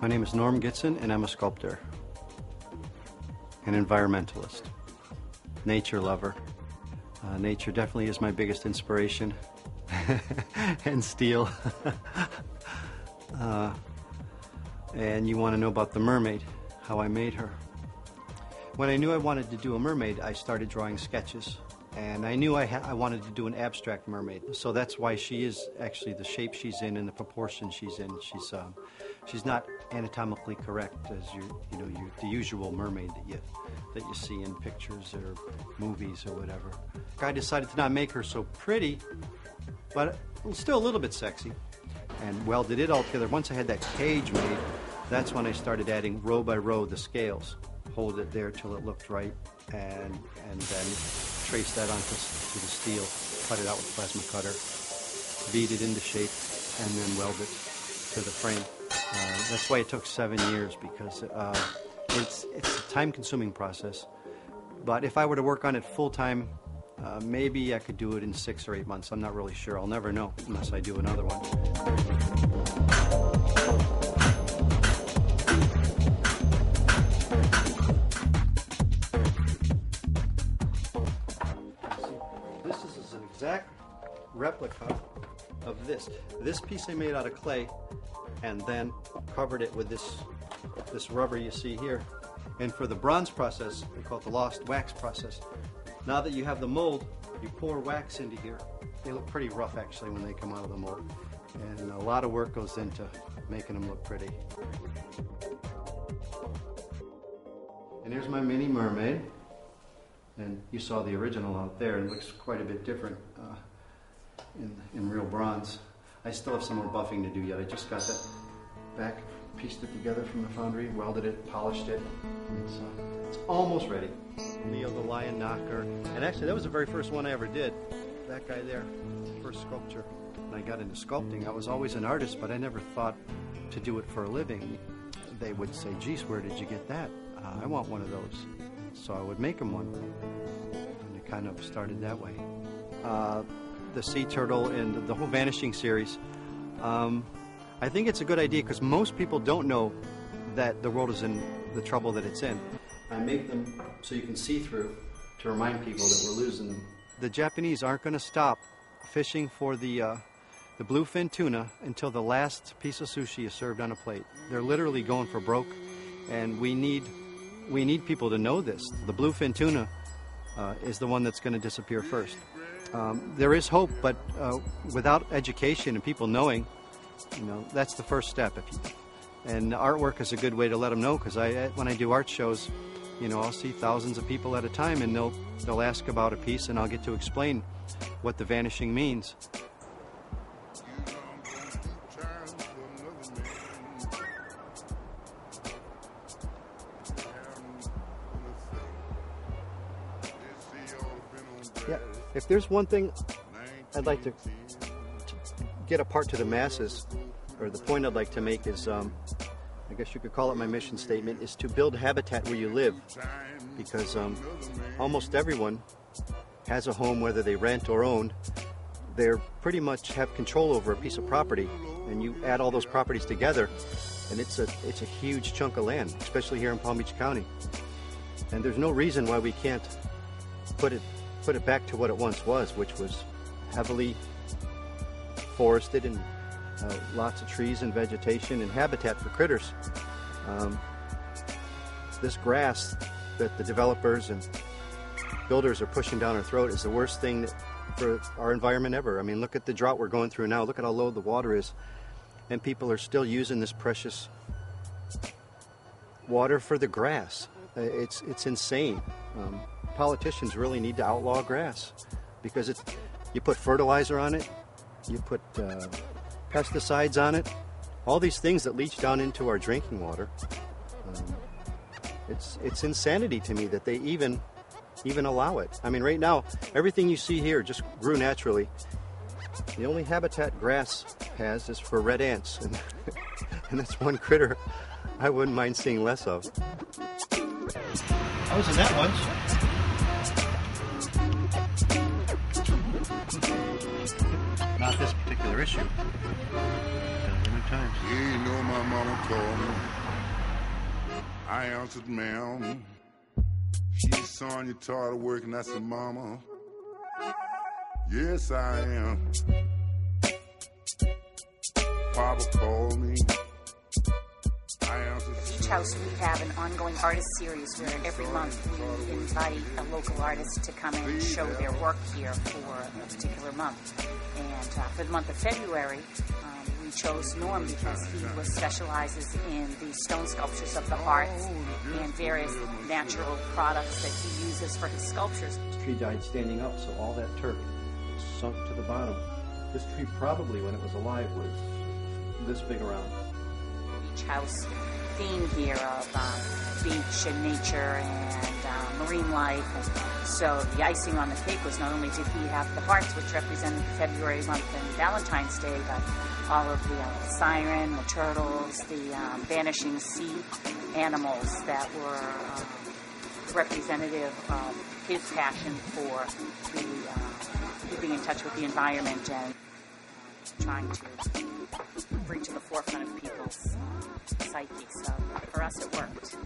My name is Norm Gitson, and I'm a sculptor, an environmentalist, nature lover. Nature definitely is my biggest inspiration, and steel. And you want to know about the mermaid, how I made her. When I knew I wanted to do a mermaid, I started drawing sketches. And I knew I wanted to do an abstract mermaid. So that's why she is actually the shape she's in and the proportion she's in. She's not anatomically correct as the usual mermaid that you see in pictures or movies or whatever. I decided to not make her so pretty, but still a little bit sexy, and welded it all together. Once I had that cage made, that's when I started adding row by row the scales. Hold it there till it looked right, and then trace that onto the steel, cut it out with a plasma cutter, beat it into shape, and then weld it to the frame. That's why it took 7 years, because it's a time-consuming process. But if I were to work on it full-time, maybe I could do it in 6 or 8 months. I'm not really sure. I'll never know unless I do another one. This is an exact replica of this. This piece I made out of clay, and then covered it with this rubber you see here. And for the bronze process, we call it the lost wax process. Now that you have the mold, you pour wax into here. They look pretty rough actually when they come out of the mold. And a lot of work goes into making them look pretty. And here's my mini mermaid. And you saw the original out there. It looks quite a bit different in real bronze. I still have some more buffing to do yet. I just got that back, pieced it together from the foundry, welded it, polished it. It's almost ready. Leo the Lion Knocker. And actually that was the very first one I ever did. That guy there, first sculpture. When I got into sculpting, I was always an artist, but I never thought to do it for a living. They would say, geez, where did you get that? I want one of those. So I would make them one. And it kind of started that way. The sea turtle and the whole Vanishing series. I think it's a good idea because most people don't know that the world is in the trouble that it's in. I make them so you can see through to remind people that we're losing them. The Japanese aren't going to stop fishing for the bluefin tuna until the last piece of sushi is served on a plate. They're literally going for broke, and we need people to know this. The bluefin tuna is the one that's going to disappear first. There is hope, but without education and people knowing, that's the first step. And artwork is a good way to let them know, because when I do art shows, I'll see thousands of people at a time, and they'll ask about a piece, and I'll get to explain what the vanishing means. Yeah, if there's one thing I'd like to get apart to the masses, or the point I'd like to make is, I guess you could call it my mission statement, is to build habitat where you live. Because almost everyone has a home, whether they rent or own. They pretty much have control over a piece of property, and you add all those properties together, and it's a huge chunk of land, especially here in Palm Beach County. And there's no reason why we can't put it back to what it once was, which was heavily forested and lots of trees and vegetation and habitat for critters. This grass that the developers and builders are pushing down our throat is the worst thing for our environment ever. I mean, look at the drought we're going through now. Look at how low the water is. And people are still using this precious water for the grass. It's insane. Politicians really need to outlaw grass, because you put fertilizer on it, you put pesticides on it, all these things that leach down into our drinking water. It's insanity to me that they even allow it. I mean, right now, everything you see here just grew naturally. The only habitat grass has is for red ants, and that's one critter I wouldn't mind seeing less of. I was in that once. Not this particular issue. Many times. You know my mama told me. I answered, ma'am. She son, you tired of working? I said, mama, yes, I am. Papa called me. Beach House, we have an ongoing artist series where every month we invite a local artist to come and show their work here for a particular month. And for the month of February, we chose Norm because he specializes in the stone sculptures of the hearts and various natural products that he uses for his sculptures. This tree died standing up, so all that turf sunk to the bottom. This tree probably, when it was alive, was this big around. Beach House theme here of beach and nature and marine life. And so the icing on the cake was not only did he have the hearts, which represented the February month and Valentine's Day, but all of the siren, the turtles, the vanishing sea animals that were representative of his passion for keeping in touch with the environment and trying to bring to the forefront of people's psyche. So for us, it worked.